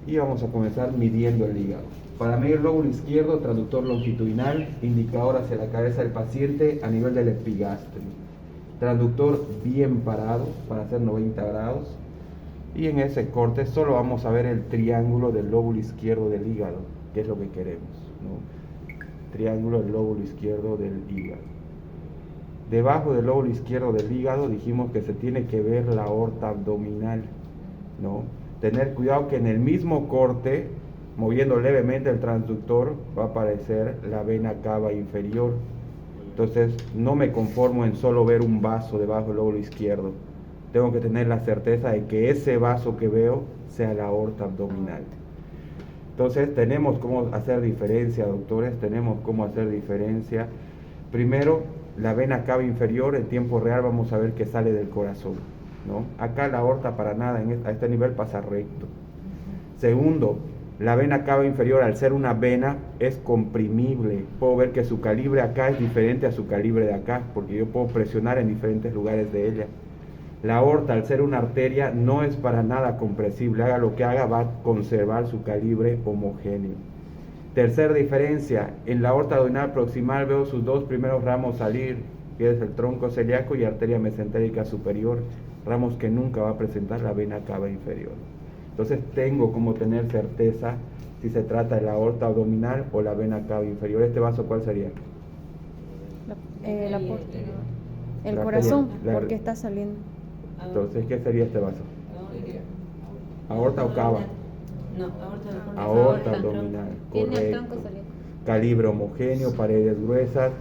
Y vamos a comenzar midiendo el hígado. Para medir el lóbulo izquierdo, transductor longitudinal, indicador hacia la cabeza del paciente a nivel del epigastrio. Transductor bien parado para hacer 90 grados. Y en ese corte solo vamos a ver el triángulo del lóbulo izquierdo del hígado, que es lo que queremos, ¿no? Triángulo del lóbulo izquierdo del hígado. Debajo del lóbulo izquierdo del hígado dijimos que se tiene que ver la aorta abdominal, ¿no? Tener cuidado que en el mismo corte, moviendo levemente el transductor, va a aparecer la vena cava inferior. Entonces no me conformo en solo ver un vaso debajo del lóbulo izquierdo. Tengo que tener la certeza de que ese vaso que veo sea la aorta abdominal. Entonces tenemos cómo hacer diferencia, doctores, tenemos cómo hacer diferencia. Primero, la vena cava inferior, en tiempo real vamos a ver que sale del corazón, ¿no? Acá la aorta para nada, a este nivel pasa recto. Segundo, la vena cava inferior, al ser una vena, es comprimible. Puedo ver que su calibre acá es diferente a su calibre de acá, porque yo puedo presionar en diferentes lugares de ella. La aorta, al ser una arteria, no es para nada compresible. Haga lo que haga, va a conservar su calibre homogéneo. Tercera diferencia, en la aorta abdominal proximal veo sus dos primeros ramos salir, que es el tronco celíaco y arteria mesentérica superior, ramos que nunca va a presentar la vena cava inferior. Entonces tengo como tener certeza si se trata de la aorta abdominal o la vena cava inferior. ¿Este vaso cuál sería? La aporte, el La corazón, arteria, porque está saliendo. Entonces, ¿qué sería este vaso? ¿Aorta o cava? No, Aorta abdominal, Tiene el correcto. tronco saliendo. Calibre homogéneo, paredes gruesas.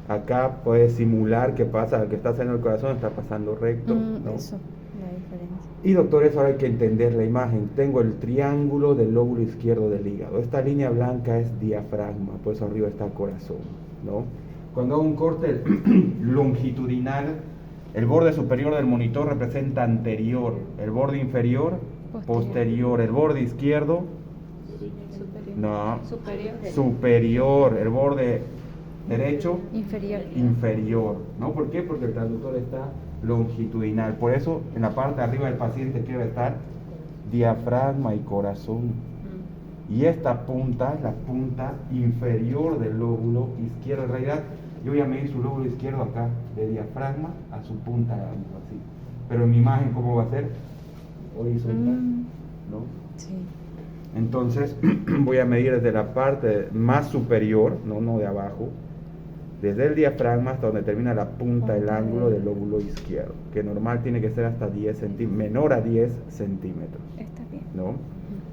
Acá puede simular que pasa, que está saliendo el corazón, está pasando recto, ¿no? Eso, la diferencia. Y doctores, ahora hay que entender la imagen. Tengo el triángulo del lóbulo izquierdo del hígado. Esta línea blanca es diafragma, por eso arriba está corazón, ¿no? Cuando hago un corte longitudinal, el borde superior del monitor representa anterior, el borde inferior posterior, el borde izquierdo Superior. no, Superior. superior, el borde derecho Inferior. inferior, ¿no? ¿Por qué? Porque el transductor está longitudinal. Por eso en la parte de arriba del paciente quiere estar diafragma y corazón. Y esta punta es la punta inferior del lóbulo izquierdo. En realidad yo voy a medir su lóbulo izquierdo acá, de diafragma a su punta, así. Pero en mi imagen, ¿cómo va a ser? Horizontal, ¿no? Sí. Entonces voy a medir desde la parte más superior, no de abajo, desde el diafragma hasta donde termina la punta del ángulo del lóbulo izquierdo, que normal tiene que ser hasta 10 centímetros, menor a 10 centímetros, Está bien. ¿no?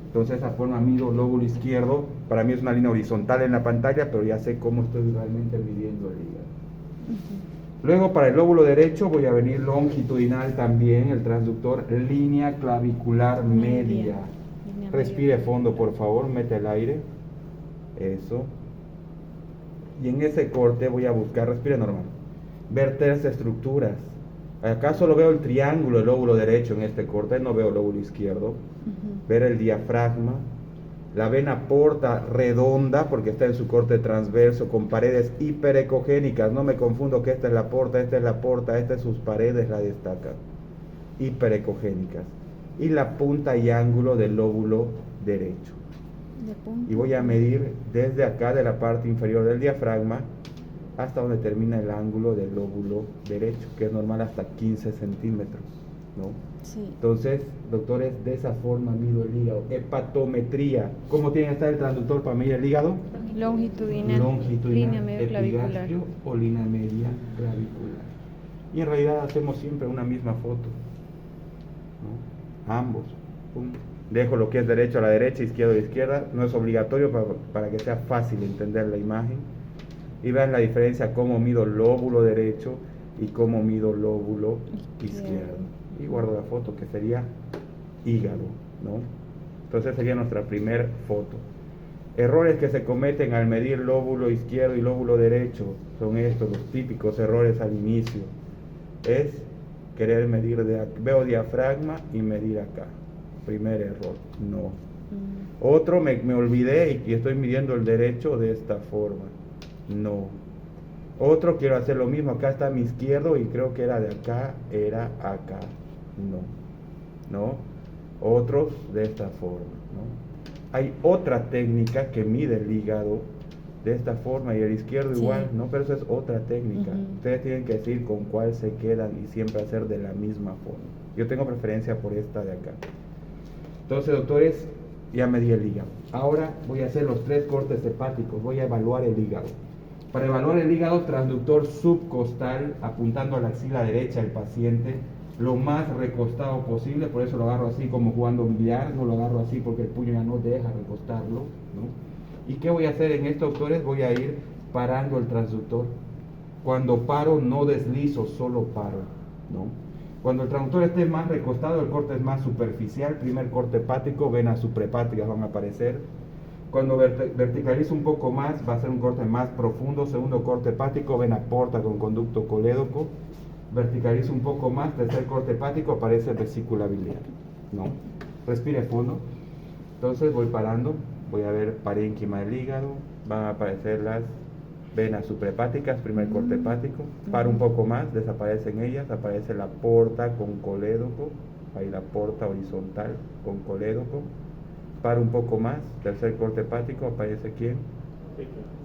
Entonces de esa forma mido lóbulo izquierdo. Para mí es una línea horizontal en la pantalla, pero ya sé cómo estoy realmente midiendo el hígado. Luego para el lóbulo derecho voy a venir longitudinal también, el transductor, línea clavicular media. Línea Respire media. fondo, por favor, mete el aire. Eso. Y en ese corte voy a buscar, respire normal, ver tres estructuras. Acá solo veo el triángulo del lóbulo derecho en este corte, no veo el lóbulo izquierdo. Ver el diafragma, la vena porta redonda porque está en su corte transverso con paredes hiperecogénicas. No me confundo que esta es la porta, esta es sus paredes, la destacan. Hiperecogénicas. Y la punta y ángulo del lóbulo derecho. De punta. Y voy a medir desde acá de la parte inferior del diafragma hasta donde termina el ángulo del lóbulo derecho, que es normal hasta 15 centímetros, ¿no? Sí. Entonces, doctores, de esa forma mido el hígado. Hepatometría. ¿Cómo tiene que estar el transductor para medir el hígado? Longitudinal. Longitudinal, Línea medio clavicular. epigastrio o línea media clavicular. Y en realidad hacemos siempre una misma foto, ¿no? Ambos. Pum. Dejo lo que es derecho a la derecha, izquierdo a la izquierda. No es obligatorio para que sea fácil entender la imagen. Y vean la diferencia, cómo mido lóbulo derecho y cómo mido lóbulo izquierdo. Y guardo la foto que sería hígado, ¿no? Entonces sería nuestra primer foto. Errores que se cometen al medir lóbulo izquierdo y lóbulo derecho son estos, los típicos errores al inicio. Es querer medir veo diafragma y medir acá. Primer error, no. Otro, me olvidé y estoy midiendo el derecho de esta forma. No. Otro, quiero hacer lo mismo, acá está mi izquierdo y creo que era de acá, era acá. No. ¿No? Otros de esta forma, ¿no? Hay otra técnica que mide el hígado de esta forma y el izquierdo Sí. igual, ¿no? Pero eso es otra técnica. Ujú. Ustedes tienen que decir con cuál se quedan y siempre hacer de la misma forma. Yo tengo preferencia por esta de acá. Entonces, doctores, ya medí el hígado. Ahora voy a hacer los 3 cortes hepáticos. Voy a evaluar el hígado. Para evaluar el hígado, transductor subcostal, apuntando a la axila derecha del paciente, lo más recostado posible. Por eso lo agarro así como jugando billar. No lo agarro así porque el puño ya no deja recostarlo, ¿no? ¿Y qué voy a hacer en esto, doctores? Voy a ir parando el transductor. Cuando paro, no deslizo, solo paro, ¿no? Cuando el transductor esté más recostado, el corte es más superficial. Primer corte hepático, venas suprahepáticas van a aparecer. Cuando verticalizo un poco más, va a ser un corte más profundo. Segundo corte hepático, vena porta con conducto colédoco. Verticalizo un poco más, tercer corte hepático, aparece vesícula biliar, ¿no? Respire fondo. Entonces voy parando, voy a ver parénquima del hígado, van a aparecer las venas suprahepáticas, primer corte hepático. Paro un poco más, desaparecen ellas, aparece la porta con colédoco, ahí la porta horizontal con colédoco. Paro un poco más, tercer corte hepático, aparece ¿quién?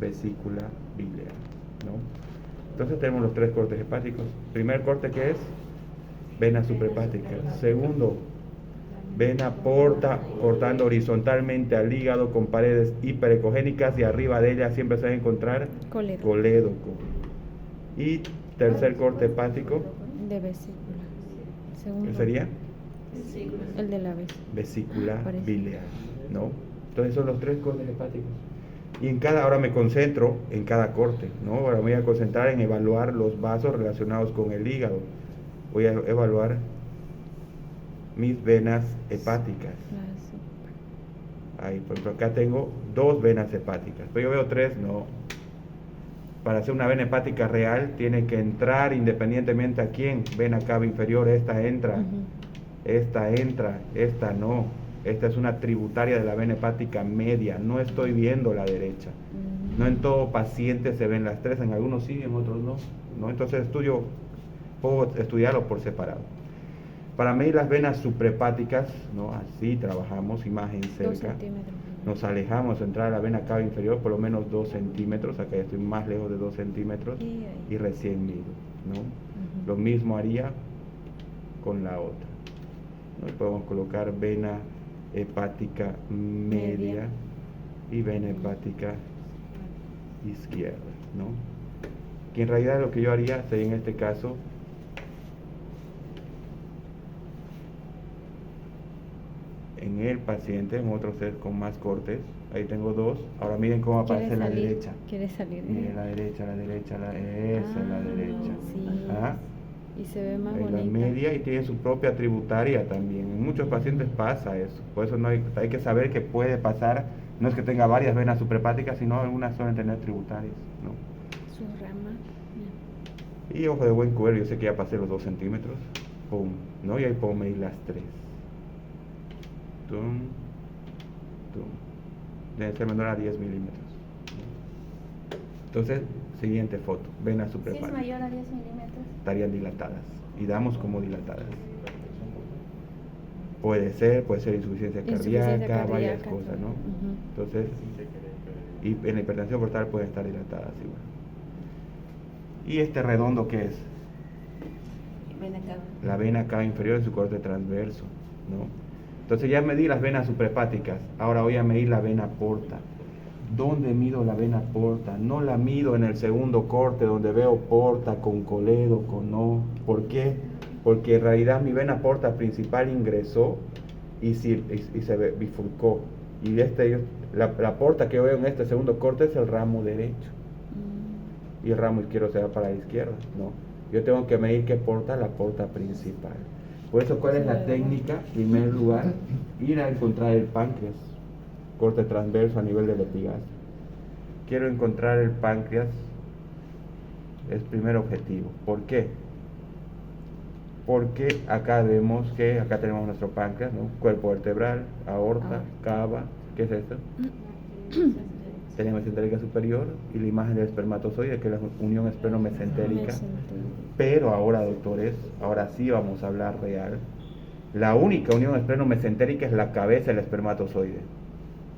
Vesícula biliar, ¿no? Entonces tenemos los 3 cortes hepáticos. Primer corte, ¿qué es? Vena suprahepática. Segundo, vena porta cortando horizontalmente al hígado con paredes hiperecogénicas y arriba de ella siempre se va a encontrar Colédoco. colédoco. Y tercer corte hepático, De vesícula. Segundo. ¿qué sería? El de la vesícula. Vesícula Parece. biliar, ¿no? Entonces son los 3 cortes hepáticos. Y ahora me concentro en cada corte, ¿no? Ahora me voy a concentrar en evaluar los vasos relacionados con el hígado. Voy a evaluar mis venas hepáticas. Ahí, por ejemplo, acá tengo 2 venas hepáticas. Pero yo veo 3, no. Para hacer una vena hepática real, tiene que entrar independientemente a quién. Vena cava inferior, esta entra, esta no. Esta es una tributaria de la vena hepática media. No estoy viendo la derecha. No en todo paciente se ven las 3, en algunos sí, en otros no. Entonces puedo estudiarlo por separado. Para medir las venas suprahepáticas, ¿no? Así trabajamos, imagen 2 cerca. centímetros. Nos alejamos de entrar a la vena cava inferior por lo menos 2 centímetros. Acá ya estoy más lejos de 2 centímetros y recién mido, ¿no? Lo mismo haría con la otra, ¿no? Y podemos colocar vena hepática media y vena hepática izquierda, ¿no? Que en realidad lo que yo haría sería en este caso en el paciente, en otro set con más cortes, ahí tengo 2, ahora miren cómo aparece la derecha. ¿Quiere salir? Miren la derecha, esa es la derecha. Sí. ¿Ah? Y se ve más En bonita. la media y tiene su propia tributaria también. En muchos pacientes pasa eso. Por eso no hay que saber que puede pasar. No es que tenga varias venas suprahepáticas, sino algunas suelen tener tributarias, ¿no? Su rama. Y ojo de buen cubero, yo sé que ya pasé los 2 centímetros. Pum, ¿no? Y ahí puedo medir las 3. Tum, tum. Debe ser menor a 10 milímetros. Entonces, siguiente foto. Venas Si es suprahepáticas. mayor a 10 milímetros. Estarían dilatadas y damos como dilatadas. Puede ser insuficiencia cardíaca, varias cosas, ¿no? Entonces, y en la hipertensión portal pueden estar dilatadas igual. ¿Y este redondo qué es? Vena cava. La vena cava inferior en su corte transverso, ¿no? Entonces ya medí las venas suprahepáticas, ahora voy a medir la vena porta. ¿Dónde mido la vena porta? No la mido en el segundo corte donde veo porta con colédoco, no. ¿Por qué? Porque en realidad mi vena porta principal ingresó y se bifurcó. Y la porta que veo en este segundo corte es el ramo derecho. Y el ramo izquierdo se va para la izquierda, no. Yo tengo que medir qué porta, la porta principal. Por eso, ¿cuál es la técnica? En primer lugar, ir a encontrar el páncreas. Corte transverso a nivel del epigastrio. Quiero encontrar el páncreas, es primer objetivo. ¿Por qué? Porque acá vemos que acá tenemos nuestro páncreas, ¿no? Cuerpo vertebral, aorta, cava. ¿Qué es esto? Tenemos mesentérica superior y la imagen del espermatozoide, que es la unión espermomesentérica. Pero ahora, doctores, ahora sí vamos a hablar real. La única unión espermomesentérica es la cabeza del espermatozoide.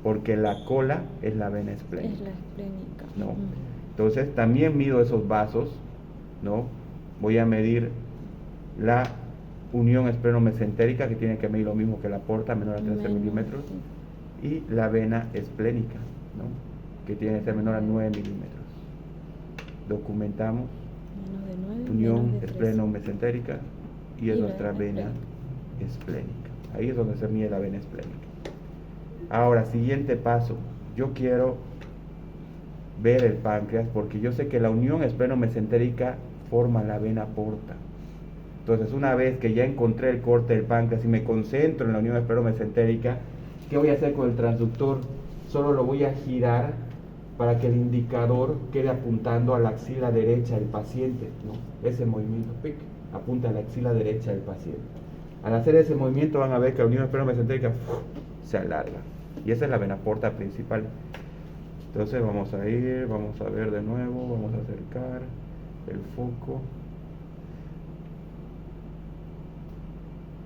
porque la cola es la vena Es esplénica, la esplénica. ¿no? Entonces también mido esos vasos, ¿no? Voy a medir la unión espleno-mesentérica, que tiene que medir lo mismo que la porta, menor a 13 milímetros, y la vena esplénica, ¿no? Que tiene que ser menor a 9 milímetros. Documentamos Menos de 9, unión menos de 13. espleno-mesentérica y es Y la nuestra vena vena esplénica. Ahí es donde se mide la vena esplénica. Ahora, siguiente paso. Yo quiero ver el páncreas porque yo sé que la unión espleno-mesentérica forma la vena porta. Entonces, una vez que ya encontré el corte del páncreas y me concentro en la unión espleno-mesentérica, ¿qué voy a hacer con el transductor? Solo lo voy a girar para que el indicador quede apuntando a la axila derecha del paciente, ¿no? Ese movimiento, pic, apunta a la axila derecha del paciente. Al hacer ese movimiento van a ver que la unión espleno-mesentérica se alarga. Y esa es la vena porta principal. Entonces vamos a ir, vamos a ver de nuevo, vamos a acercar el foco.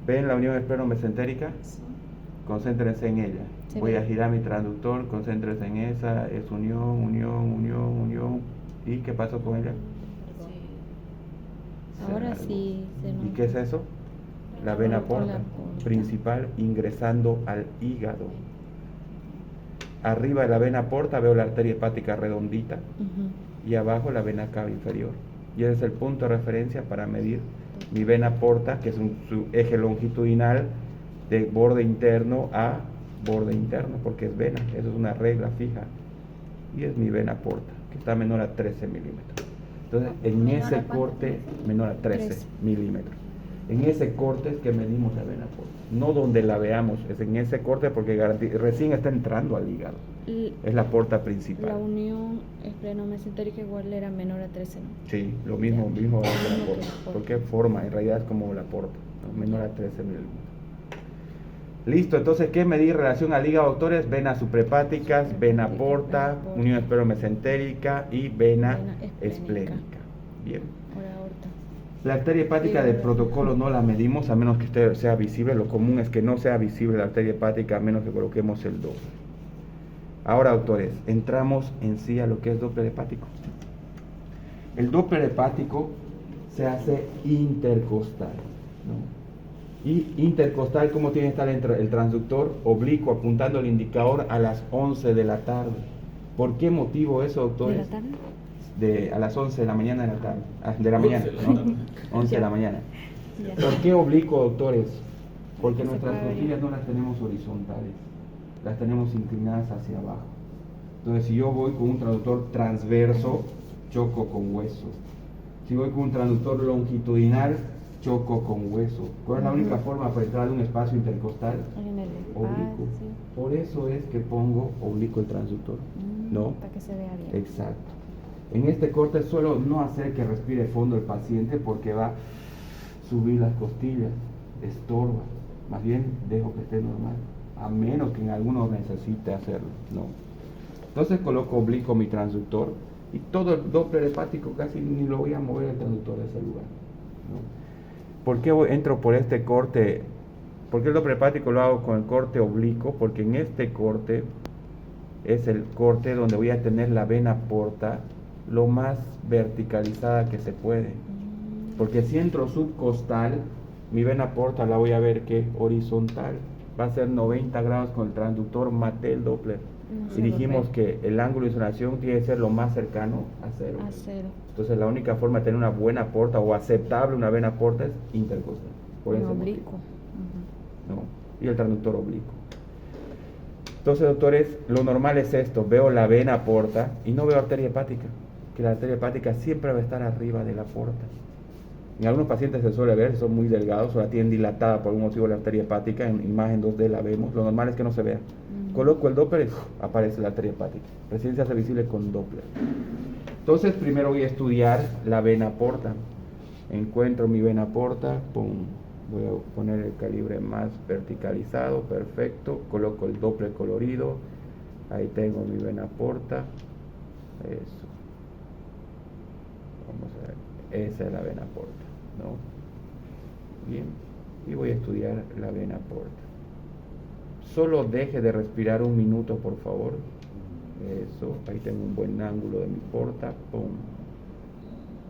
¿Ven la unión espleno-mesentérica? Concéntrense en ella. Sí. Voy a girar mi transductor, concéntrense en esa, es unión, unión, unión, unión. ¿Y qué pasó con ella? Se Ahora alargó. sí se ¿Y nota. qué es eso? La vena porta La porta. principal ingresando al hígado. Arriba de la vena porta veo la arteria hepática redondita y abajo la vena cava inferior. Y ese es el punto de referencia para medir mi vena porta, que es su eje longitudinal de borde interno a borde interno, porque es vena, eso es una regla fija. Y es mi vena porta, que está menor a 13 milímetros. Entonces, en ¿Menor a ese cuánto? corte, menor a 13 13 milímetros. En ese corte es que medimos la vena porta. No donde la veamos, es en ese corte porque recién está entrando al hígado. Es la porta principal. La unión espleno-mesentérica igual era menor a 13, ¿no? Sí, lo mismo, Ya. mismo es Mismo la que porta. la porta. Porque forma, en realidad es como la porta, ¿no? Menor a 13 milímetros. Listo, entonces, ¿qué medir en relación al hígado, doctores? Venas suprahepáticas, vena porta, Vena porta. unión espleno-mesentérica y vena Vena esplénica. esplénica. Bien. Ahora aorta. La arteria hepática del protocolo no la medimos a menos que usted sea visible. Lo común es que no sea visible la arteria hepática a menos que coloquemos el Doppler. Ahora, doctores, entramos en sí a lo que es Doppler hepático. El Doppler hepático se hace intercostal, ¿no? Y intercostal, ¿cómo tiene que estar el transductor? Oblicuo, apuntando el indicador a las 11 de la tarde. ¿Por qué motivo eso, ¿De doctores? la tarde? A las 11 de la mañana de la tarde. De la mañana, ¿no? 11 de la mañana. Ya. ¿Por qué oblicuo, doctores? Porque Se nuestras puede abrir. costillas no las tenemos horizontales, las tenemos inclinadas hacia abajo. Entonces, si yo voy con un transductor transverso, choco con hueso. Si voy con un transductor longitudinal, choco con hueso. ¿Cuál es la única forma para entrar a un espacio intercostal? En el Oblicuo. espacio. Por eso es que pongo oblicuo el transductor, ¿no? Para que se vea bien. Exacto. En este corte suelo no hacer que respire fondo el paciente porque va a subir las costillas, estorba. Más bien dejo que esté normal, a menos que en algunos necesite hacerlo, ¿no? Entonces coloco oblicuo mi transductor y todo el Doppler hepático casi ni lo voy a mover el transductor de ese lugar, ¿no? ¿Por qué entro por este corte? ¿Por qué el Doppler hepático lo hago con el corte oblicuo? Porque en este corte es el corte donde voy a tener la vena porta lo más verticalizada que se puede. Porque si entro subcostal, mi vena porta la voy a ver que horizontal. Va a ser 90 grados con el transductor, maté el Doppler. No Y se lo dijimos ve. que el ángulo de insolación tiene que ser lo más cercano a cero. A cero. Entonces la única forma de tener una buena porta o aceptable una vena porta es intercostal. Por En ese oblicuo. motivo, ¿no? Y el transductor oblicuo. Entonces, doctores, lo normal es esto. Veo la vena porta y no veo arteria hepática. Que la arteria hepática siempre va a estar arriba de la porta. En algunos pacientes se suele ver, son muy delgados o la tienen dilatada por algún motivo la arteria hepática. En imagen 2D la vemos. Lo normal es que no se vea. Coloco el Doppler y aparece la arteria hepática. Recién se hace visible con Doppler. Entonces, primero voy a estudiar la vena porta. Encuentro mi vena porta, pum. Voy a poner el calibre más verticalizado, perfecto. Coloco el Doppler colorido. Ahí tengo mi vena porta. Eso. Vamos a ver. Esa es la vena porta, ¿no? Bien. Y voy a estudiar la vena porta. Solo deje de respirar un minuto, por favor. Eso, ahí tengo un buen ángulo de mi porta. Pum.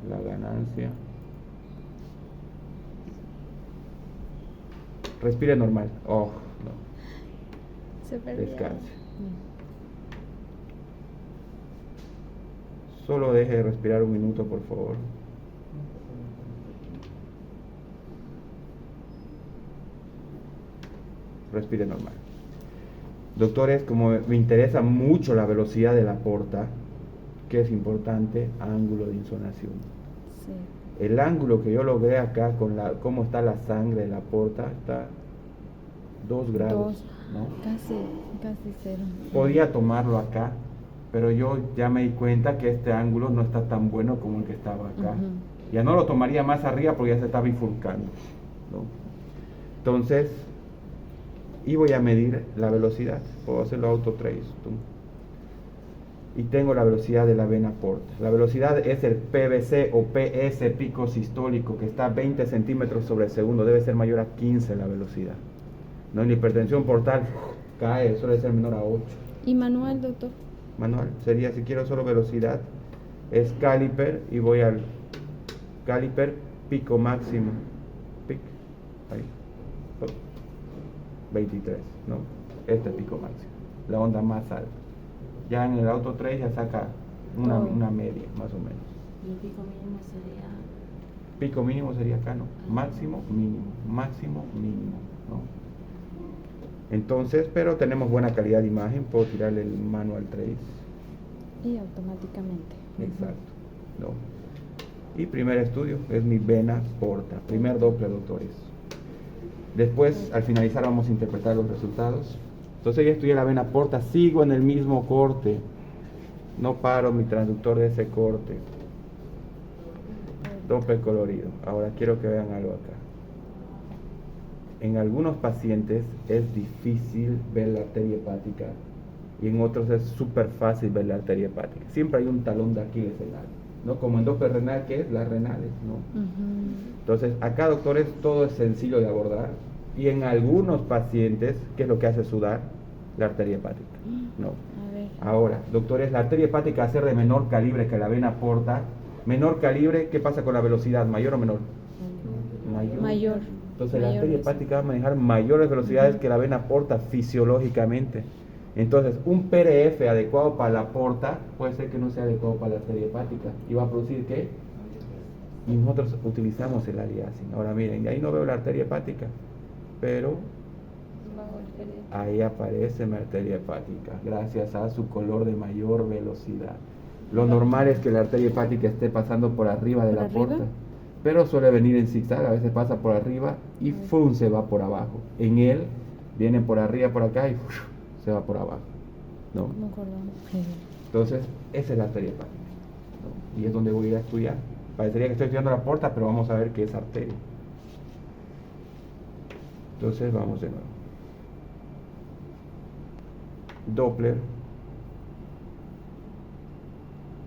La ganancia. Respire normal. Oh, no. Se perdió. Descanse. Solo deje de respirar un minuto, por favor. Respire normal. Doctores, como me interesa mucho la velocidad de la porta, que es importante, ángulo de insonación. Sí. El ángulo que yo logré acá con cómo está la sangre de la porta está 2 grados, ¿no? Casi cero. Podía tomarlo acá, pero yo ya me di cuenta que este ángulo no está tan bueno como el que estaba acá. Ya no lo tomaría más arriba porque ya se está bifurcando, ¿no? Entonces, y voy a medir la velocidad. Puedo hacerlo auto trace. Y tengo la velocidad de la vena porta. La velocidad es el PVC o PS, pico sistólico, que está a 20 centímetros sobre segundo. Debe ser mayor a 15 la velocidad. No, en la hipertensión portal cae, suele ser menor a 8. ¿Y manual, doctor? Manual, sería, si quiero solo velocidad, es caliper y voy al caliper pico máximo. Pic, ahí. 23, ¿no? Este pico máximo, la onda más alta. Ya en el auto 3 ya saca una media, más o menos. ¿Y el pico mínimo sería? Pico mínimo sería acá, ¿no? Máximo, mínimo, ¿no? Entonces, pero tenemos buena calidad de imagen, puedo tirarle el manual trace. Y automáticamente. Exacto, ¿no? Y primer estudio es mi vena porta, primer Doppler, doctores. Después, al finalizar, vamos a interpretar los resultados. Entonces ya estudié la vena porta, sigo en el mismo corte, no paro mi transductor de ese corte. Doppler colorido. Ahora quiero que vean algo acá. En algunos pacientes es difícil ver la arteria hepática y en otros es súper fácil ver la arteria hepática. Siempre hay un talón de Aquiles en algo, ¿no? Como en Doppler renal, que es las renales, ¿no? Entonces, acá, doctores, todo es sencillo de abordar. Y en algunos pacientes, ¿qué es lo que hace sudar? La arteria hepática, ¿no? A ver. Ahora, doctores, la arteria hepática, al ser de menor calibre que la vena porta, menor calibre, ¿qué pasa con la velocidad? ¿Mayor o menor? Mayor. Entonces, la Mayor, arteria sí. hepática va a manejar mayores velocidades que la vena porta fisiológicamente. Entonces, un PRF adecuado para la porta puede ser que no sea adecuado para la arteria hepática. ¿Y va a producir qué? Y nosotros utilizamos el aliasing. Ahora miren, ahí no veo la arteria hepática, pero ahí aparece mi arteria hepática, gracias a su color de mayor velocidad. Lo normal es que la arteria hepática esté pasando por arriba de la porta, pero suele venir en zigzag, a veces pasa por arriba y ¡fum! Se va por abajo. En él viene por arriba, por acá y ¡fum! Se va por abajo, ¿no? No acordamos. Entonces, esa es la arteria hepática, ¿no? Y es donde voy a ir a estudiar. Parecería que estoy estudiando la porta, pero vamos a ver qué es arteria. Entonces, vamos de nuevo. Doppler.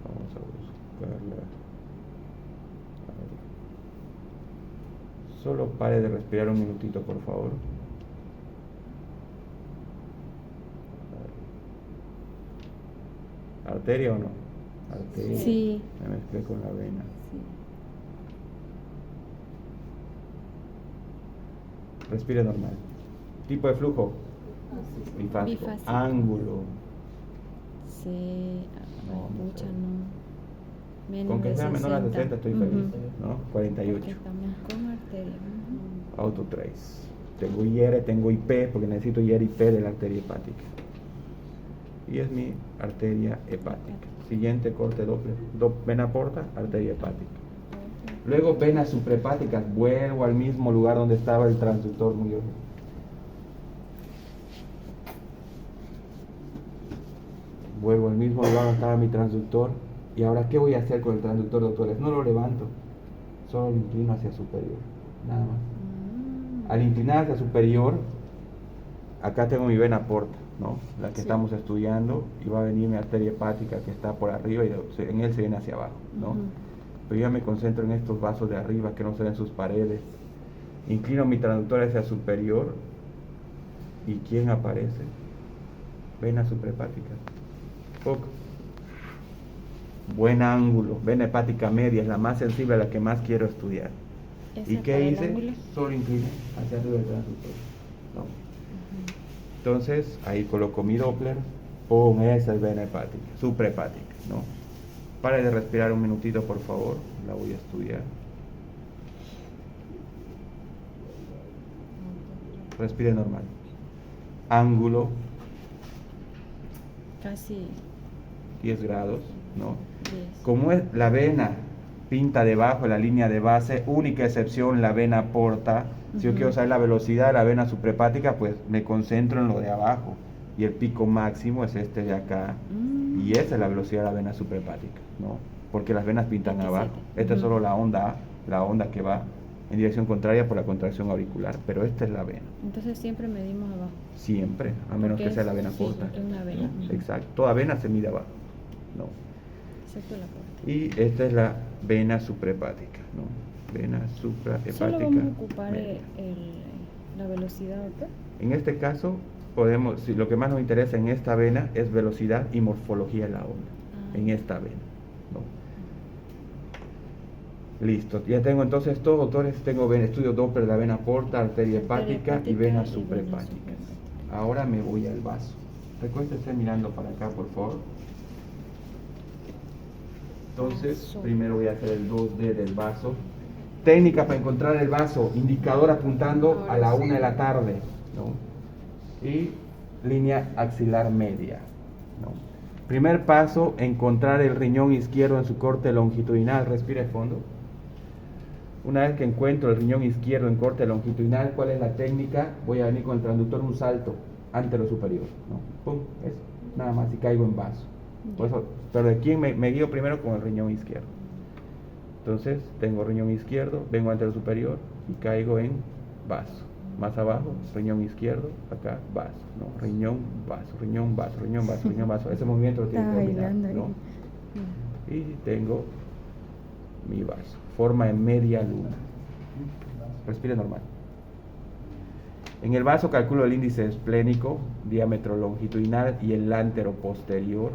Vamos a buscarla. Solo pare de respirar un minutito, por favor. ¿Arteria o no? Arteria. Sí. Me mezclé con la vena. Respire normal. Tipo de flujo. Bifásico. Bifásico. Ángulo. Sí. No, Mucha no sé. no. Menos Con que de sea menor a 60 estoy feliz, ¿no? 48. Porque estamos con arteria. Auto trace. Tengo IR, tengo IP, porque necesito IR IP de la arteria hepática. Y es mi arteria hepática. Siguiente corte Doppler. Vena porta, arteria hepática. Luego venas suprahepáticas. Vuelvo al mismo lugar donde estaba el transductor muy bien. Vuelvo al mismo lugar donde estaba mi transductor. Y ahora, ¿qué voy a hacer con el transductor, doctores? No lo levanto, solo lo inclino hacia superior, nada más. Al inclinar hacia superior, acá tengo mi vena porta, ¿no? La que estamos estudiando, y va a venir mi arteria hepática que está por arriba y en él se viene hacia abajo, ¿no? Pero yo me concentro en estos vasos de arriba que no se ven sus paredes. Inclino mi transductor hacia superior ¿Y quién aparece? Vena suprahepática. Poco. Buen ángulo. Vena hepática media es la más sensible, la que más quiero estudiar. ¿Y ¿Esa qué para el hice? ángulo? Solo incliné hacia arriba del transductor. ¿No? Entonces, ahí coloco mi Doppler. ¡Pum! Esa es vena hepática, suprahepática, ¿no? Pare de respirar un minutito, por favor. La voy a estudiar. Respire normal. Ángulo, Casi 10 grados, ¿no? 10. Como es la vena pinta debajo de la línea de base, única excepción la vena porta. Si yo quiero saber la velocidad de la vena suprahepática, pues me concentro en lo de abajo. Y el pico máximo es este de acá. Y esa es la velocidad de la vena suprahepática, ¿no? Porque las venas pintan 27. abajo. Esta es solo la onda A, la onda que va en dirección contraria por la contracción auricular. Pero esta es la vena. Entonces siempre medimos abajo. Siempre, a menos Porque que sea es- la vena sí, porta. porque es una vena. ¿No? Exacto. Toda vena se mide abajo, ¿no? Excepto la porta. Y esta es la vena suprahepática, ¿no? Vena suprahepática. Solo vamos a ocupar media. la velocidad, ¿ok? En este caso, podemos, si lo que más nos interesa en esta vena es velocidad y morfología de la onda. En esta vena, ¿no? Listo, ya tengo entonces todos, doctores, tengo estudio Doppler de la vena porta, arteria hepática y vena suprahepática. Ahora me voy al vaso. Recuérdese mirando para acá, por favor. Entonces, primero voy a hacer el 2D del vaso. Técnica para encontrar el vaso, indicador apuntando a la 1 de la tarde, ¿no? Y línea axilar media, ¿no? Primer paso, encontrar el riñón izquierdo en su corte longitudinal. Respire fondo. Una vez que encuentro el riñón izquierdo en corte longitudinal, ¿cuál es la técnica? Voy a venir con el transductor un salto antero superior, ¿no? Pum, eso, nada más, y caigo en vaso. Por eso, pero ¿de quién me guío primero? Con el riñón izquierdo. Entonces, tengo riñón izquierdo, vengo antero superior y caigo en vaso. Más abajo, riñón izquierdo, acá vaso, ¿no? Riñón, vaso, riñón, vaso, riñón, vaso, riñón, vaso. Ese movimiento lo tiene que dominar, ¿no? Y tengo mi vaso. Forma en media luna. Respire normal. En el vaso calculo el índice esplénico, diámetro longitudinal y el antero posterior.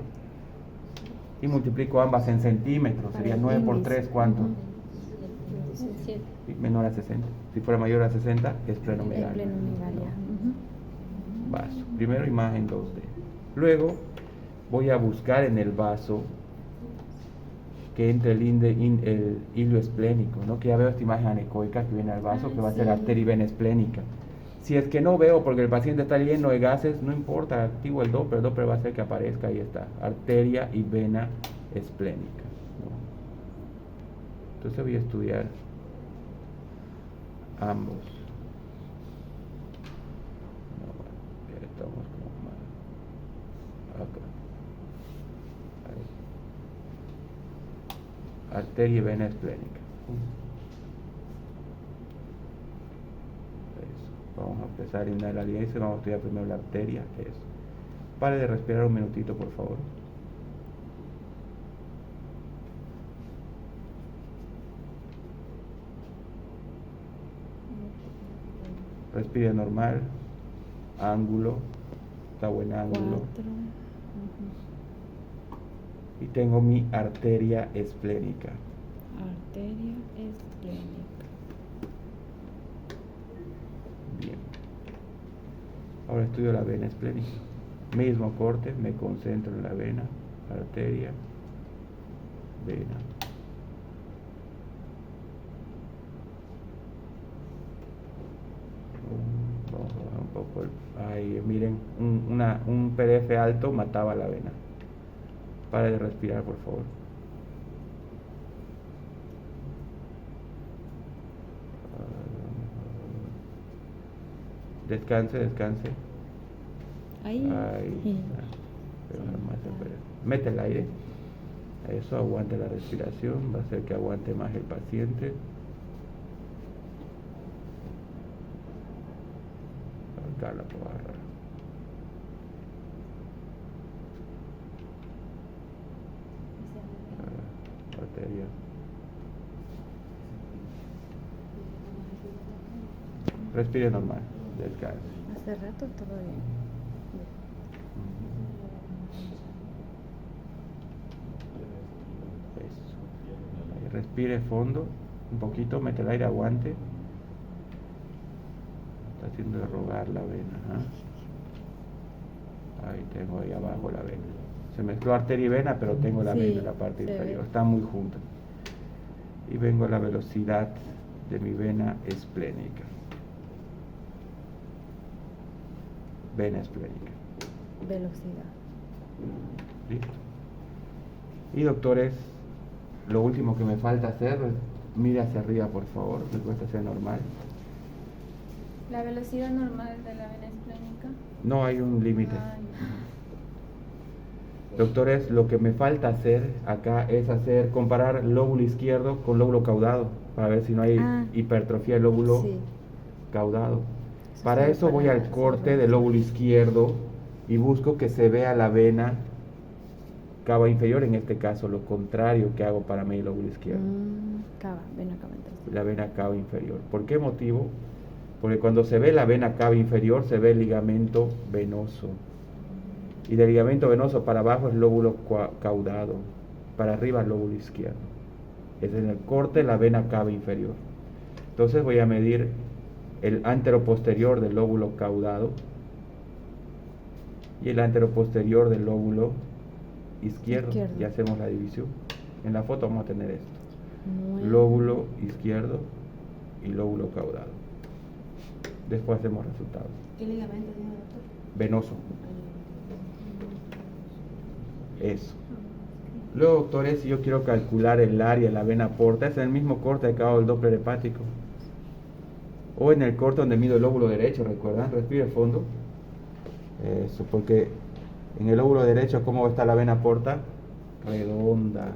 Y multiplico ambas en centímetros. Sería 9 por 3, ¿cuánto? Menor a 60. Si fuera mayor a 60, es plenomegalia. Plenomegalia. Vaso. Primero imagen 2D. Luego voy a buscar en el vaso que entre el hilo esplénico, ¿no? Que ya veo esta imagen anecoica que viene al vaso, que va a ser arteria y vena esplénica. Si es que no veo porque el paciente está lleno de gases, no importa, activo el Doppler va a hacer que aparezca, ahí está, arteria y vena esplénica, ¿no? Entonces voy a estudiar ambos. No, ya estamos como mal. Acá. Ahí. Arteria y vena esplénica. Eso. Vamos a empezar a inhalar la alianza. Vamos a estudiar primero la arteria. Eso. Pare de respirar un minutito, por favor. Respire normal. Ángulo. Está buen ángulo. 4. Y tengo mi arteria esplénica. Arteria esplénica. Bien. Ahora estudio la vena esplénica. Mismo corte, me concentro en la vena, arteria, vena. Vamos a bajar un poco. Ahí, miren, un PDF alto mataba la vena. Pare de respirar, por favor. Descanse, descanse. Ahí. Ahí. Sí. Pero más mete el aire. Eso, aguante la respiración. Va a hacer que aguante más el paciente. Acá la puedo agarrar. Arteria. Respire normal. Descanse. Hace rato estaba bien. Eso. Ahí respire fondo, un poquito, mete el aire, aguante. Está haciendo rogar la vena. Ahí tengo ahí abajo la vena. Se mezcló arteria y vena, pero tengo la Sí, vena en la parte se inferior. ve. Están muy juntas. Y vengo a la velocidad de mi vena esplénica. Vena esplénica. Velocidad. Listo. Y doctores, lo último que me falta hacer, mire hacia arriba por favor, me cuesta ser normal. La velocidad normal de la vena esplénica. No hay un límite. Ay, Doctores, lo que me falta hacer acá es comparar lóbulo izquierdo con lóbulo caudado, para ver si no hay hipertrofia del lóbulo Sí. caudado. Eso Para sí, eso voy para al corte hacerlo. del lóbulo izquierdo y busco que se vea la vena cava inferior, en este caso lo contrario que hago para mi lóbulo izquierdo. Cava, ven acá entonces. La vena cava inferior. ¿Por qué motivo? Porque cuando se ve la vena cava inferior se ve el ligamento venoso. Y del ligamento venoso para abajo es lóbulo caudado, para arriba el lóbulo izquierdo. Es en el corte la vena cava inferior. Entonces voy a medir el anteroposterior del lóbulo caudado y el anteroposterior del lóbulo izquierdo. Y hacemos la división. En la foto vamos a tener esto. Lóbulo izquierdo y lóbulo caudado. Después hacemos resultados. ¿Qué ligamento tiene, doctor? Venoso. Eso. Luego, doctores, si yo quiero calcular el área de la vena porta, es en el mismo corte que hago el Doppler hepático. O en el corte donde mido el lóbulo derecho, ¿recuerdan? Respire fondo. Eso, porque en el lóbulo derecho, ¿cómo está la vena porta? Redonda.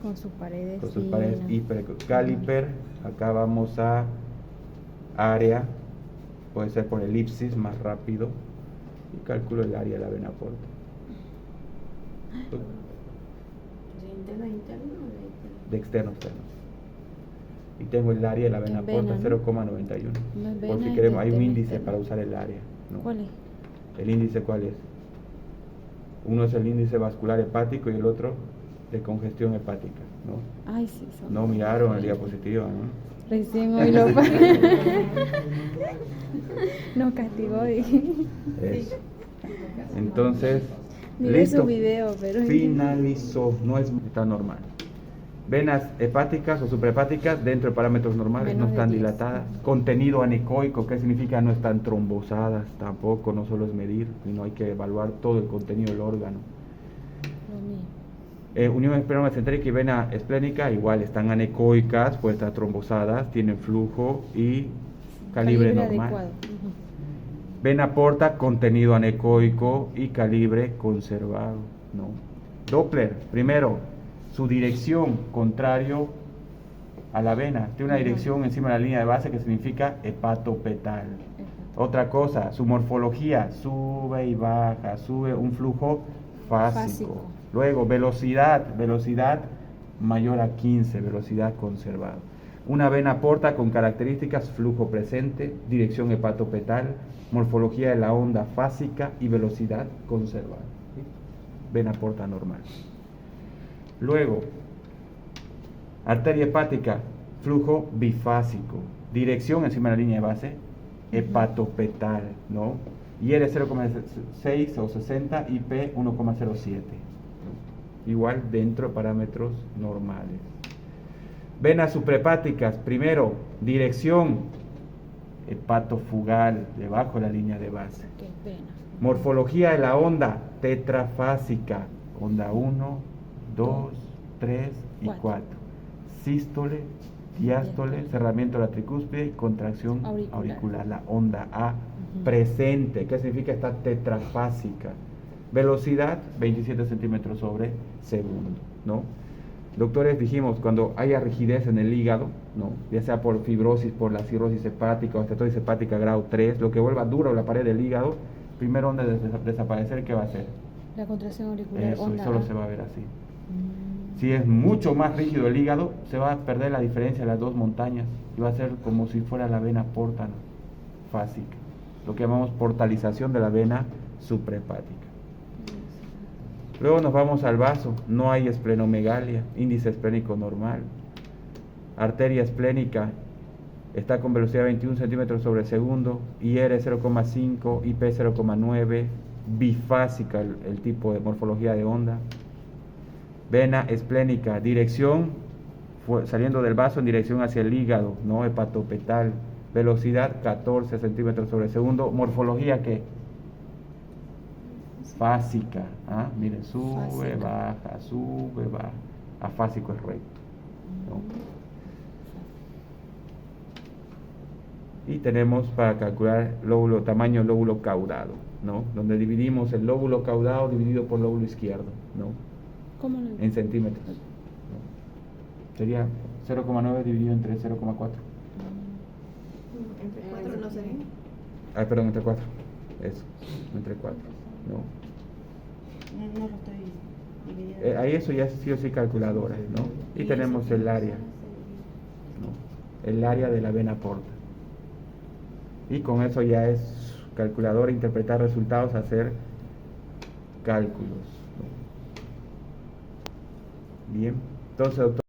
Con sus paredes. Con sus paredes hipercaliper. Acá vamos a área, puede ser por elipsis, más rápido. Y calculo el área de la vena porta. ¿De interno a interno o de interno? De externo a externo. Y tengo el área de la vena En porta, vena, ¿no? 0,91. No es Por vena, si es queremos, hay un interno, índice externo. para usar el área, ¿no? ¿Cuál es? ¿El índice cuál es? Uno es el índice vascular hepático y el otro de congestión hepática, ¿no? Ay, sí, son. No miraron el diapositiva, ¿no? Recién hoy lo nos castigó, dije. Eso. Entonces, Miré listo. su video, pero. Finalizó, no está normal. Venas hepáticas o suprahepáticas dentro de parámetros normales, Menos no de están 10. dilatadas. Contenido anecoico, ¿qué significa? No están trombosadas tampoco, no solo es medir, sino hay que evaluar todo el contenido del órgano. Lo mío. Unión esplenomesenterica y vena esplénica, igual están anecoicas, pues están trombosadas, tienen flujo y calibre normal. adecuado. Vena porta, contenido anecoico y calibre conservado, ¿no? Doppler, primero, su dirección contrario a la vena. Tiene una dirección encima de la línea de base que significa hepatopetal. Otra cosa, su morfología, sube y baja, sube un flujo fásico. Luego, velocidad mayor a 15, velocidad conservada. Una vena porta con características flujo presente, dirección hepatopetal, morfología de la onda fásica y velocidad conservada. ¿Sí? Vena porta normal. Luego, arteria hepática, flujo bifásico, dirección encima de la línea de base, hepatopetal, ¿no? IR 0,6 o 60, IP 1,07. Igual dentro de parámetros normales. Venas suprahepáticas, primero, dirección hepatofugal, debajo de la línea de base. Qué pena. Morfología de la onda tetrafásica, onda 1, 2, 3 y 4. Sístole, diástole, cerramiento de la tricúspide y contracción auricular. La onda A presente, ¿qué significa? Está tetrafásica. Velocidad 27 centímetros sobre segundo, ¿no? Doctores, dijimos, cuando haya rigidez en el hígado, ¿no? Ya sea por fibrosis, por la cirrosis hepática o estatosis hepática grado 3, lo que vuelva duro la pared del hígado, primera onda de desaparecer, ¿qué va a hacer? La contracción auricular. Eso, y onda solo A. se va a ver así. Si es mucho más rígido el hígado, se va a perder la diferencia de las dos montañas y va a ser como si fuera la vena porta fásica. lo que llamamos portalización de la vena suprahepática. Luego nos vamos al vaso, no hay esplenomegalia, índice esplénico normal. Arteria esplénica está con velocidad 21 centímetros sobre segundo, IR 0,5, IP 0,9, bifásica el tipo de morfología de onda. Vena esplénica, dirección saliendo del vaso en dirección hacia el hígado, no hepatopetal, velocidad 14 centímetros sobre segundo, morfología ¿qué? Fásica, miren, sube, baja, afásico es recto, ¿no? Y tenemos para calcular tamaño lóbulo caudado, ¿no? Donde dividimos el lóbulo caudado dividido por lóbulo izquierdo, ¿no? ¿Cómo lo En centímetros, ¿no? Sería 0,9 dividido entre 0,4. Entre 4 no sería. Perdón, entre 4. Eso, entre 4, ¿no? No lo estoy dividiendo. Ahí eso ya sí o sí calculadora, ¿no? Y tenemos el área, ¿no? El área de la vena porta. Y con eso ya es calculadora, interpretar resultados, hacer cálculos, ¿no? Bien, entonces, doctor.